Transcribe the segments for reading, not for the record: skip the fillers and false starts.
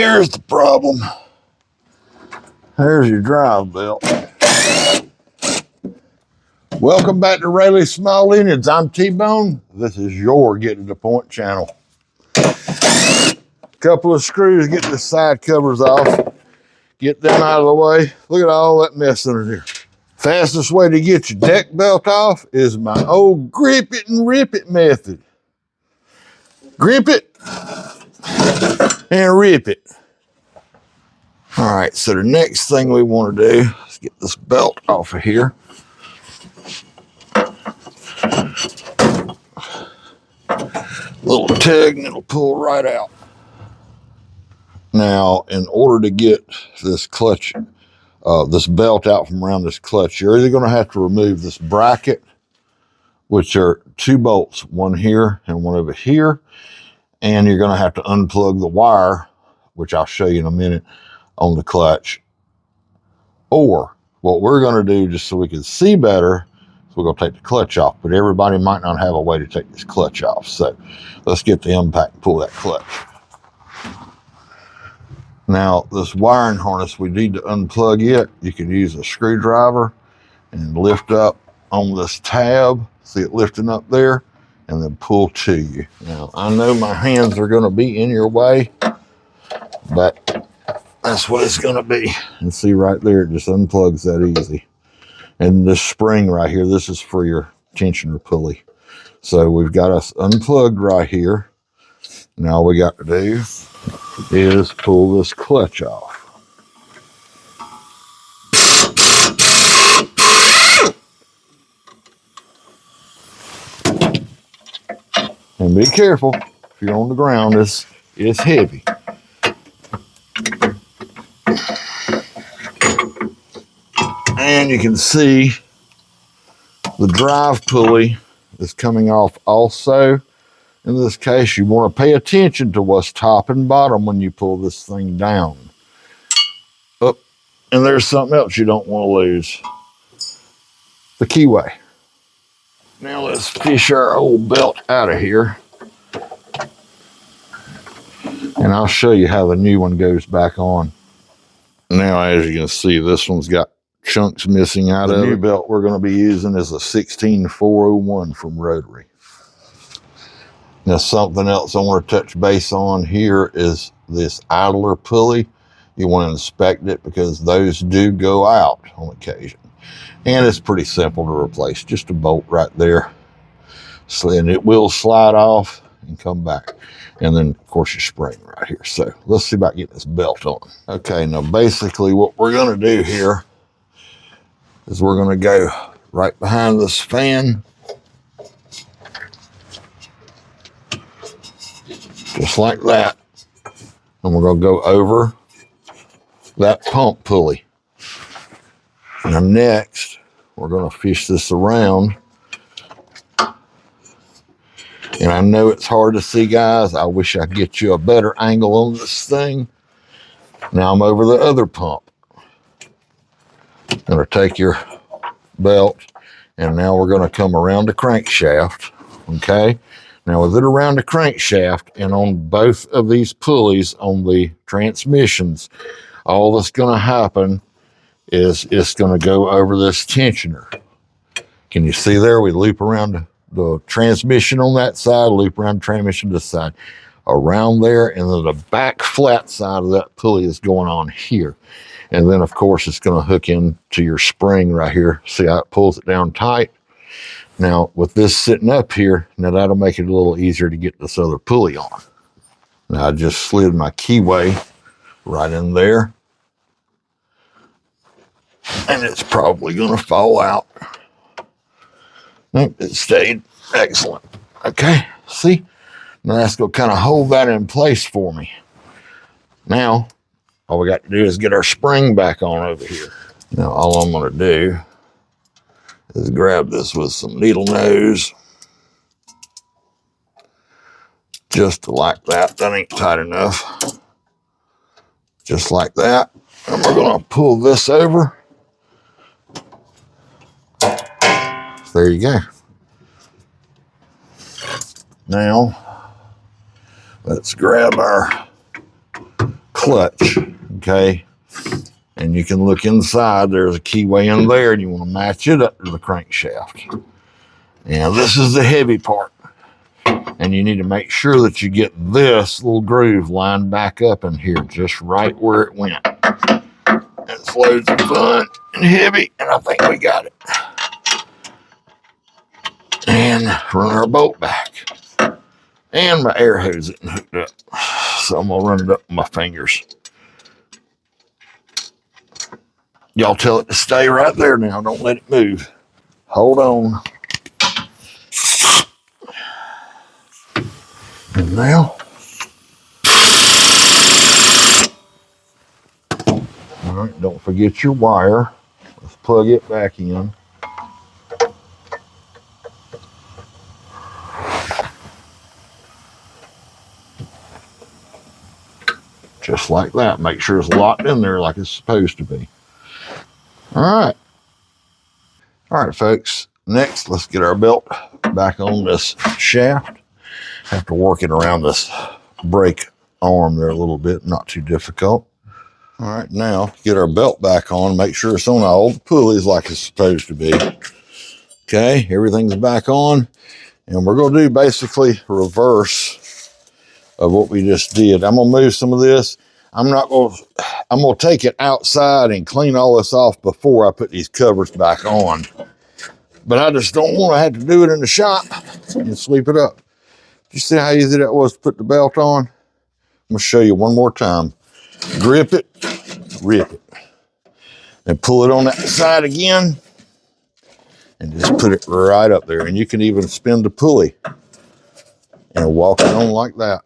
here's the problem. There's your drive belt. Welcome back to Rayleigh's Small Engines. I'm T-Bone. This is your Get to the Point channel. Couple of screws, get the side covers off. Get them out of the way. Look at all that mess under there. Fastest way to get your deck belt off is my old grip it and rip it method. Grip it and rip it. All right, so the next thing we want to do is get this belt off of here. Little tug and it'll pull right out. Now, in order to get this clutch, this belt out from around this clutch, you're either going to have to remove this bracket, which are two bolts, one here and one over here, and you're going to have to unplug the wire, which I'll show you in a minute, on the clutch. Or what we're going to do, just so we can see better, is we're going to take the clutch off, but everybody might not have a way to take this clutch off. So let's get the impact and pull that clutch. Now, this wiring harness, we need to unplug it. You can use a screwdriver and lift up on this tab. See it lifting up there? And then pull to you. Now, I know my hands are going to be in your way, but that's what it's going to be. And see right there, it just unplugs that easy. And this spring right here, this is for your tensioner pulley. So we've got us unplugged right here. Now all we got to do is pull this clutch off. And be careful, if you're on the ground, it's heavy. And you can see the drive pulley is coming off also. In this case, you want to pay attention to what's top and bottom when you pull this thing down. Oh, and there's something else you don't want to lose. The keyway. Now let's fish our old belt out of here. And I'll show you how the new one goes back on. Now, as you can see, this one's got chunks missing out of it. The new belt we're going to be using is a 16401 from Rotary. Now, something else I want to touch base on here is this idler pulley. You want to inspect it because those do go out on occasion. And it's pretty simple to replace, just a bolt right there. So, and it will slide off and come back. And then, of course, your spring right here. So let's see about getting this belt on. Okay, now basically what we're going to do here is we're going to go right behind this fan. Just like that. And we're going to go over that pump pulley. Now next, we're going to fish this around. And I know it's hard to see, guys. I wish I could get you a better angle on this thing. Now I'm over the other pump. Going to take your belt, and now we're going to come around the crankshaft, okay? Now with it around the crankshaft and on both of these pulleys on the transmissions, all that's going to happen is it's going to go over this tensioner. Can you see there? We loop around the transmission on that side, loop around the transmission this side, around there, and then the back flat side of that pulley is going on here. And then, of course, it's going to hook into your spring right here. See how it pulls it down tight? Now, with this sitting up here, now that'll make it a little easier to get this other pulley on. Now, I just slid my keyway right in there. And it's probably going to fall out. Nope, it stayed. Excellent. Okay, see? Now that's going to kind of hold that in place for me. Now, all we got to do is get our spring back on over here. Now, all I'm going to do is grab this with some needle nose. Just like that. That ain't tight enough. Just like that. And we're going to pull this over. There you go. Now, let's grab our clutch, okay? And you can look inside. There's a keyway in there, and you want to match it up to the crankshaft. And this is the heavy part. And you need to make sure that you get this little groove lined back up in here, just right where it went. It's loads of fun and heavy, and I think we got it. And run our bolt back. And my air hose isn't hooked up, so I'm gonna run it up with my fingers. Y'all tell it to stay right there now. Don't let it move. Hold on. And now, all right, don't forget your wire. Let's plug it back in. Just like that. Make sure it's locked in there like it's supposed to be. All right. All right, folks. Next, let's get our belt back on this shaft. Have to work it around this brake arm there a little bit. Not too difficult. All right, now get our belt back on. Make sure it's on all the pulleys like it's supposed to be. Okay, everything's back on. And we're going to do basically reverse of what we just did. I'm going to move some of this. I'm going to take it outside and clean all this off before I put these covers back on. But I just don't want to have to do it in the shop and sweep it up. You see how easy that was to put the belt on? I'm going to show you one more time. Grip it, rip it. And pull it on that side again. And just put it right up there. And you can even spin the pulley and walk it on like that.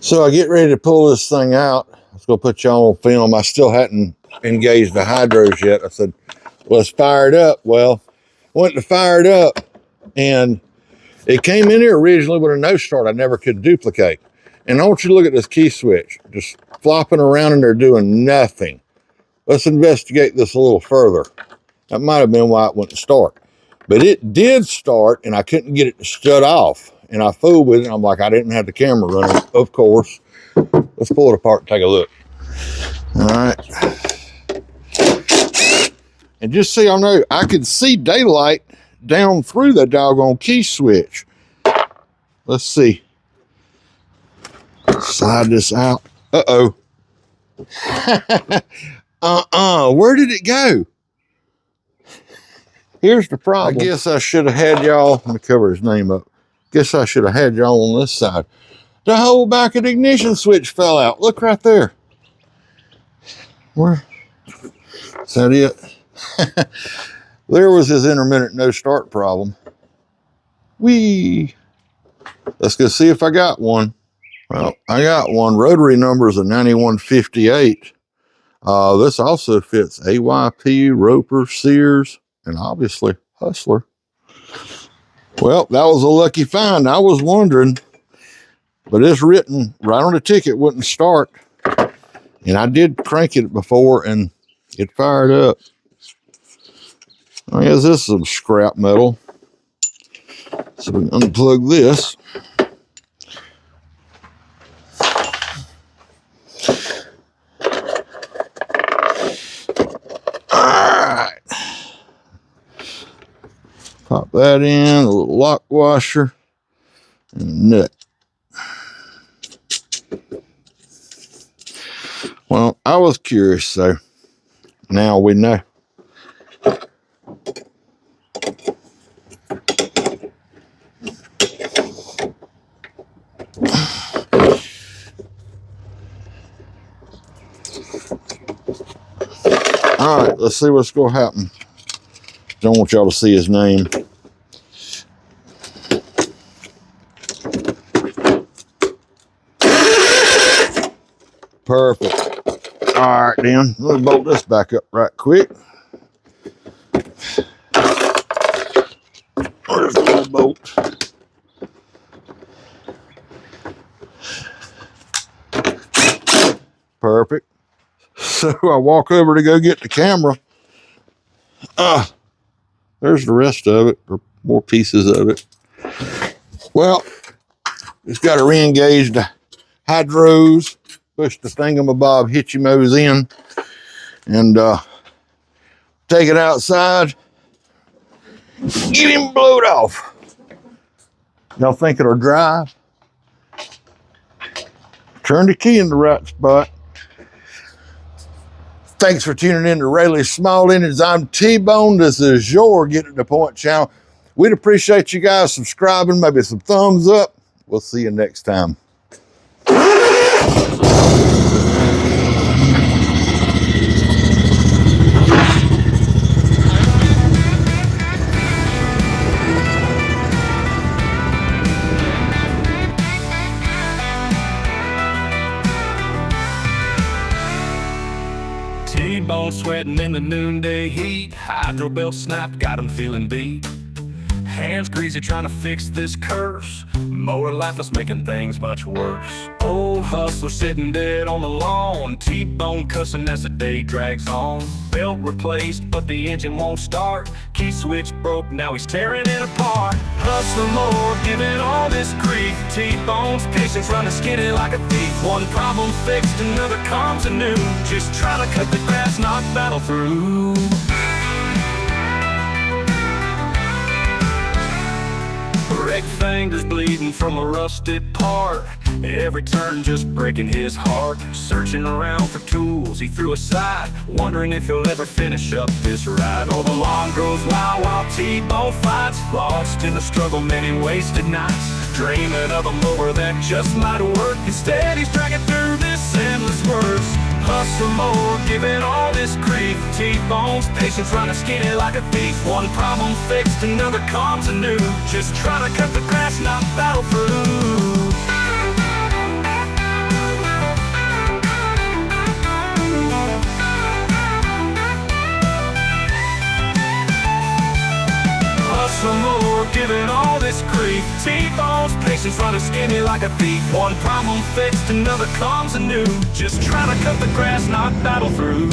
So I get ready to pull this thing out. I was going to put y'all on film. I still hadn't engaged the hydros yet. I said, well, let's fire it up. Well, went to fire it up, and it came in here originally with a no start I never could duplicate. And I want you to look at this key switch, just flopping around in there doing nothing. Let's investigate this a little further. That might have been why it wouldn't start. But it did start, and I couldn't get it to shut off. And I fooled with it, and I'm like, I didn't have the camera running, of course. Let's pull it apart and take a look. All right. And just so y'all know, I could see daylight down through the doggone key switch. Let's see. Slide this out. Uh-oh. Where did it go? Here's the problem. I guess I should have had y'all, let me cover his name up. Guess I should have had y'all on this side. The whole back of the ignition switch fell out. Look right there. Where? Is that it? There was his intermittent no start problem. Whee! Let's go see if I got one. Well, I got one. Rotary number is a 9158. This also fits AYP, Roper, Sears, and obviously Hustler. Well, that was a lucky find. I was wondering, but it's written right on the ticket wouldn't start. And I did crank it before and it fired up. I guess this is some scrap metal. So we can unplug this. Alright. Pop that in, a little lock washer, and a nut. Well, I was curious, so now we know. All right, let's see what's going to happen. Don't want y'all to see his name. Perfect. All right, then. Let's bolt this back up right quick. Where's the little bolt? Perfect. So I walk over to go get the camera. There's the rest of it, or more pieces of it. Well, just got to re-engage the hydros push the thingamabob hitchy-mo's in and take it outside, get him blowed off. Y'all think it'll drive? Turn the key in the right spot. Thanks for tuning in to Rayleigh's Small Engines. I'm T-Bone. This is your Get to the Point channel. We'd appreciate you guys subscribing, maybe some thumbs up. We'll see you next time. T-bone sweating in the noonday heat. Hydro belt snapped, got him feeling beat. Hands greasy trying to fix this curse. Mower lifeless making things much worse. Old hustler sitting dead on the lawn. T-bone cussing as the day drags on. Belt replaced but the engine won't start. Key switch broke, now he's tearing it apart. Hustler more, giving all this grief. T-bone's patience running skinny like a thief. One problem fixed, another comes anew. Just trying to cut the grass, not battle through. Wreck fingers bleeding from a rusted part. Every turn just breaking his heart. Searching around for tools he threw aside, wondering if he'll ever finish up this ride. Oh, the lawn grows wild while T-bone fights. Lost in the struggle, many wasted nights, dreaming of a mower that just might work. Instead he's dragging through this endless verse. Hustle more, giving all this grief. T-bone's patience running skinny like a thief. One problem fixed, another comes anew. Just trying to cut the grass, not battle through. Hustle more, giving all this grief. T-bone's patience running skinny like a thief. One problem fixed, another comes anew. Just trying to cut the grass, not battle through.